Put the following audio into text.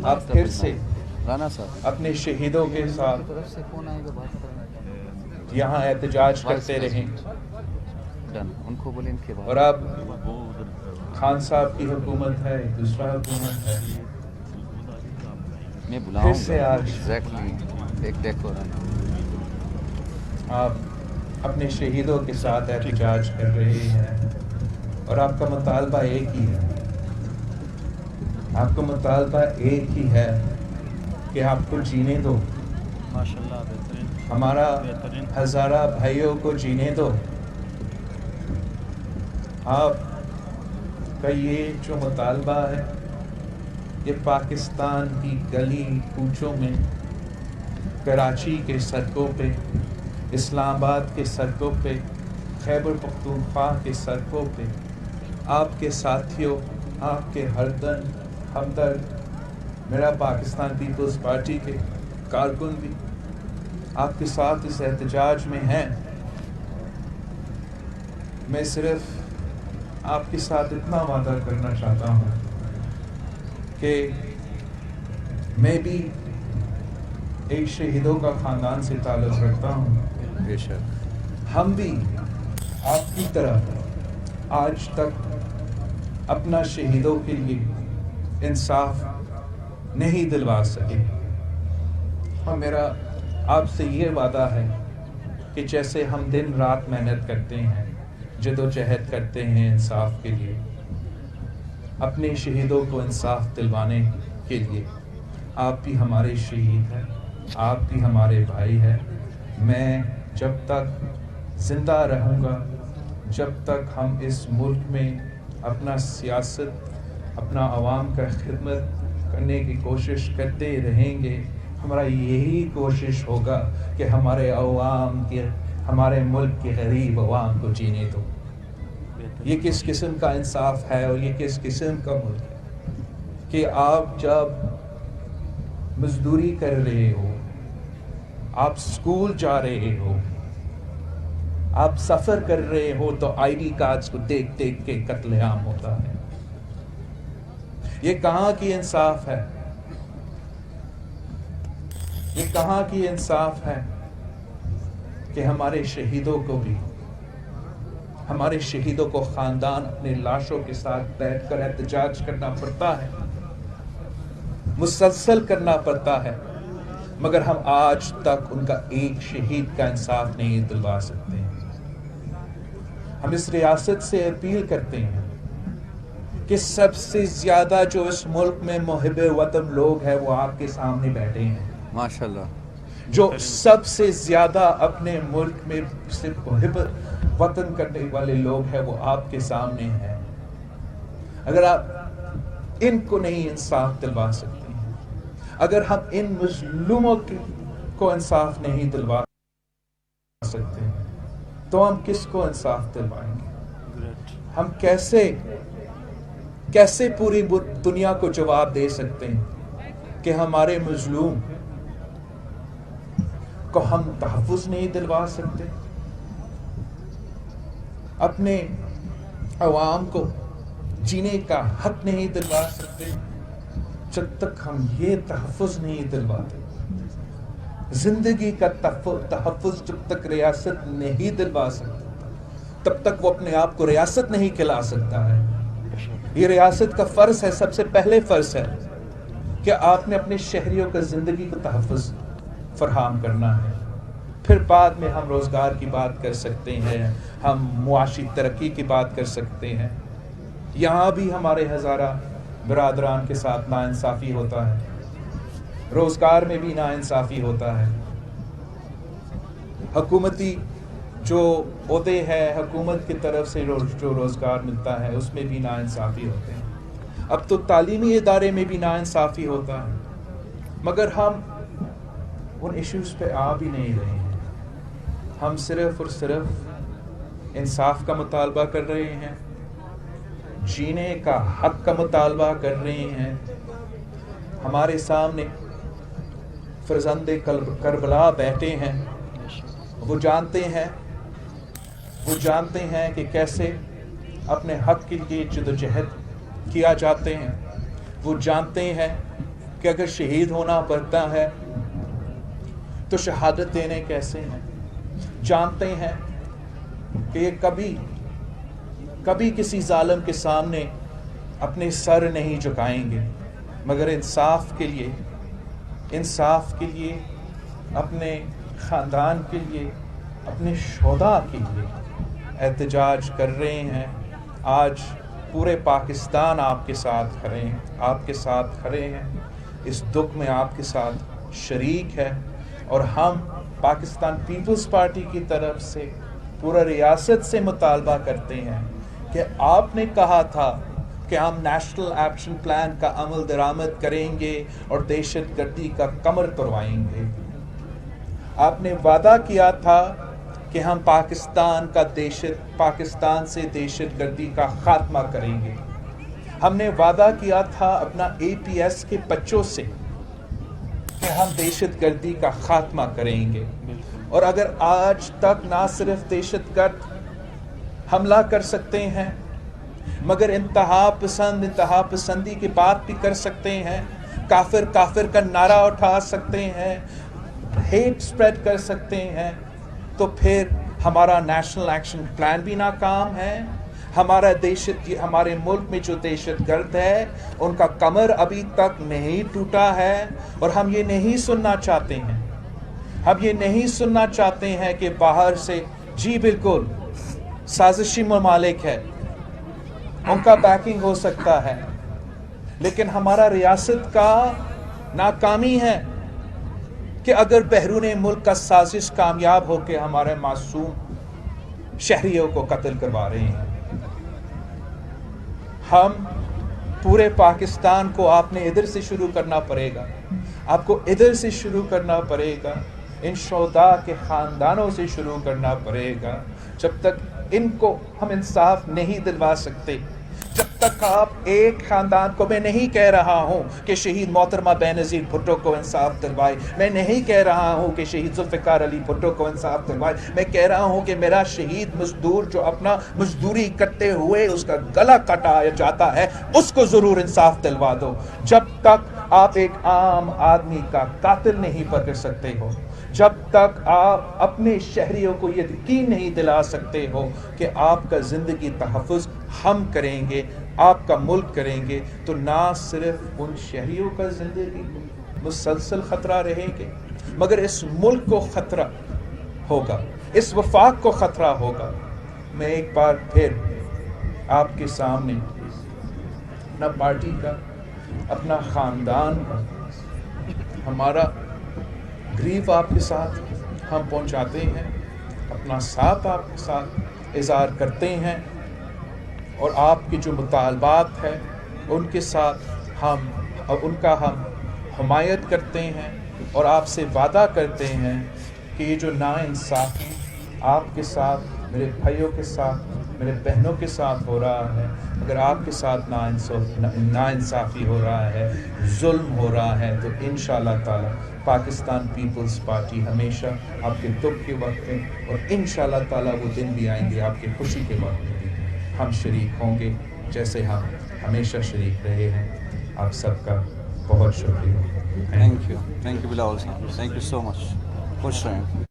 آپ پھر سے اپنے شہیدوں کے ساتھ یہاں احتجاج کرتے رہیں اور اب خان صاحب کی حکومت ہے، دوسرا حکومت ہے، پھر سے آج آپ اپنے شہیدوں کے ساتھ احتجاج کر رہے ہیں اور آپ کا مطالبہ ایک ہی ہے، آپ کا مطالبہ ایک ہی ہے کہ آپ کو جینے دو، ہمارا ہزارہ بھائیوں کو جینے دو۔ آپ کا یہ جو مطالبہ ہے یہ پاکستان کی گلی کوچوں میں، کراچی کے سڑکوں پہ، اسلام آباد کے سڑکوں پہ، خیبر پختونخوا کے سڑکوں پہ آپ کے ساتھیوں، آپ کے ہمدرد، میرا پاکستان پیپلز پارٹی کے کارکن بھی آپ کے ساتھ اس احتجاج میں ہیں۔ میں صرف آپ کے ساتھ اتنا وعدہ کرنا چاہتا ہوں کہ میں بھی ایک شہیدوں کا خاندان سے تعلق رکھتا ہوں، بے شک ہم بھی آپ کی طرح آج تک اپنا شہیدوں کے لیے انصاف نہیں دلوا سکے، اور میرا آپ سے یہ وعدہ ہے کہ جیسے ہم دن رات محنت کرتے ہیں، جد و جہد کرتے ہیں انصاف کے لیے، اپنے شہیدوں کو انصاف دلوانے کے لیے، آپ بھی ہمارے شہید ہیں، آپ بھی ہمارے بھائی ہیں۔ میں جب تک زندہ رہوں گا، جب تک ہم اس ملک میں اپنا سیاست، اپنا عوام کا خدمت کرنے کی کوشش کرتے رہیں گے، ہمارا یہی کوشش ہوگا کہ ہمارے ملک کے غریب عوام کو جینے دو۔ یہ کس قسم کا انصاف ہے اور یہ کس قسم کا ملک ہے کہ آپ جب مزدوری کر رہے ہو، آپ سکول جا رہے ہو، آپ سفر کر رہے ہو تو آئی ڈی کارڈز کو دیکھ دیکھ کے قتل عام ہوتا ہے۔ یہ کہاں کی انصاف ہے؟ یہ کہاں کی انصاف ہے کہ ہمارے شہیدوں کو بھی، ہمارے شہیدوں کو خاندان اپنے لاشوں کے ساتھ بیٹھ کر احتجاج کرنا پڑتا ہے، مسلسل کرنا پڑتا ہے، مگر ہم آج تک ان کا ایک شہید کا انصاف نہیں دلوا سکتے ہیں۔ ہم اس ریاست سے اپیل کرتے ہیں کہ سب سے زیادہ جو اس ملک میں محب وطن لوگ ہیں وہ آپ کے سامنے بیٹھے ہیں، ماشاءاللہ، جو سب سے زیادہ اپنے ملک میں سے محب وطن کرنے والے لوگ ہیں وہ آپ کے سامنے ہیں۔ اگر آپ ان کو نہیں انصاف دلوا سکتے ہیں، اگر ہم ان مظلوموں کو انصاف نہیں دلوا سکتے ہیں، تو ہم کس کو انصاف دلوائیں گے؟ ہم کیسے پوری دنیا کو جواب دے سکتے ہیں کہ ہمارے مظلوم کو ہم تحفظ نہیں دلوا سکتے، اپنے عوام کو جینے کا حق نہیں دلوا سکتے؟ جب تک ہم یہ تحفظ نہیں دلواتے، زندگی کا تحفظ جب تک ریاست نہیں دلوا سکتا، تب تک وہ اپنے آپ کو ریاست نہیں کھلا سکتا ہے۔ یہ ریاست کا فرض ہے، سب سے پہلے فرض ہے کہ آپ نے اپنے شہریوں کا زندگی کا تحفظ فراہم کرنا ہے، پھر بعد میں ہم روزگار کی بات کر سکتے ہیں، ہم معاشی ترقی کی بات کر سکتے ہیں۔ یہاں بھی ہمارے ہزارہ برادران کے ساتھ ناانصافی ہوتا ہے، روزگار میں بھی ناانصافی ہوتا ہے، حکومتی جو عہدے ہیں، حکومت کی طرف سے جو روزگار ملتا ہے اس میں بھی ناانصافی ہوتے ہیں، اب تو تعلیمی ادارے میں بھی ناانصافی ہوتا ہے، مگر ہم ان ایشوز پہ آ بھی نہیں رہے ہیں۔ ہم صرف اور صرف انصاف کا مطالبہ کر رہے ہیں، جینے کا حق کا مطالبہ کر رہے ہیں۔ ہمارے سامنے فرزند کربلا بیٹھے ہیں، وہ جانتے ہیں کہ کیسے اپنے حق کے لیے جدوجہد کیا جاتے ہیں، وہ جانتے ہیں کہ اگر شہید ہونا پڑتا ہے تو شہادت دینے کیسے ہیں؟ جانتے ہیں کہ یہ کبھی کسی ظالم کے سامنے اپنے سر نہیں جھکائیں گے، مگر انصاف کے لیے اپنے خاندان کے لیے، اپنے شہداء کے لیے احتجاج کر رہے ہیں۔ آج پورے پاکستان آپ کے ساتھ کھڑے ہیں، اس دکھ میں آپ کے ساتھ شریک ہے، اور ہم پاکستان پیپلز پارٹی کی طرف سے پورا ریاست سے مطالبہ کرتے ہیں کہ آپ نے کہا تھا کہ ہم نیشنل ایکشن پلان کا عمل درآمد کریں گے اور دہشت گردی کا کمر توڑوائیں گے۔ آپ نے وعدہ کیا تھا کہ ہم پاکستان سے دہشت گردی کا خاتمہ کریں گے۔ ہم نے وعدہ کیا تھا اپنا APS کے بچوں سے کہ ہم دہشت گردی کا خاتمہ کریں گے، اور اگر آج تک نہ صرف دہشت گرد حملہ کر سکتے ہیں مگر انتہا پسندی کی بات بھی کر سکتے ہیں، کافر کا نعرہ اٹھا سکتے ہیں، ہیٹ سپریڈ کر سکتے ہیں، تو پھر ہمارا نیشنل ایکشن پلان بھی ناکام ہے۔ ہمارے ملک میں جو دہشت گرد ہے ان کا کمر ابھی تک نہیں ٹوٹا ہے، اور ہم یہ نہیں سننا چاہتے ہیں کہ باہر سے جی بالکل سازشی ممالک ہے، ان کا بیکنگ ہو سکتا ہے، لیکن ہمارا ریاست کا ناکامی ہے کہ اگر بیرون ملک کا سازش کامیاب ہو کے ہمارے معصوم شہریوں کو قتل کروا رہے ہیں۔ ہم پورے پاکستان کو آپ نے ادھر سے شروع کرنا پڑے گا، آپ کو ادھر سے شروع کرنا پڑے گا، ان شہداء کے خاندانوں سے شروع کرنا پڑے گا۔ جب تک ان کو ہم انصاف نہیں دلوا سکتے، جب تک آپ ایک خاندان کو، میں نہیں کہہ رہا ہوں کہ شہید محترمہ بینظیر بھٹو کو انصاف دلوائے، میں نہیں کہہ رہا ہوں کہ شہید ذوالفقار علی بھٹو کو انصاف دلوائے، میں کہہ رہا ہوں کہ میرا شہید مزدور جو اپنا مزدوری کرتے ہوئے اس کا گلا کٹایا جاتا ہے، اس کو ضرور انصاف دلوا دو۔ جب تک آپ ایک عام آدمی کا قاتل نہیں پکڑ سکتے ہو، جب تک آپ اپنے شہریوں کو یہ یقین نہیں دلا سکتے ہو کہ آپ کا زندگی تحفظ ہم کریں گے، آپ کا ملک کریں گے، تو نہ صرف ان شہریوں کا زندگی مسلسل خطرہ رہے گے، مگر اس ملک کو خطرہ ہوگا، اس وفاق کو خطرہ ہوگا۔ میں ایک بار پھر آپ کے سامنے اپنا پارٹی کا، اپنا خاندان کا، ہمارا گریف آپ کے ساتھ ہم پہنچاتے ہیں، اپنا ساتھ آپ کے ساتھ اظہار کرتے ہیں، اور آپ کے جو مطالبات ہیں ان کے ساتھ ان کا ہم حمایت کرتے ہیں، اور آپ سے وعدہ کرتے ہیں کہ یہ جو ناانصافی آپ کے ساتھ، میرے بھائیوں کے ساتھ، میرے بہنوں کے ساتھ ہو رہا ہے، اگر آپ کے ساتھ ناانصافی ہو رہا ہے، ظلم ہو رہا ہے، تو انشاءاللہ تعالی پاکستان پیپلز پارٹی ہمیشہ آپ کے دکھ کے وقت میں، اور انشاءاللہ تعالی وہ دن بھی آئیں گے آپ کی خوشی کے وقت میں بھی ہم شریک ہوں گے، جیسے ہم ہمیشہ شریک رہے ہیں۔ آپ سب کا بہت شکریہ۔ تھینک یو بلاول صاحب، تھینک یو سو مچ، خوش رہیں۔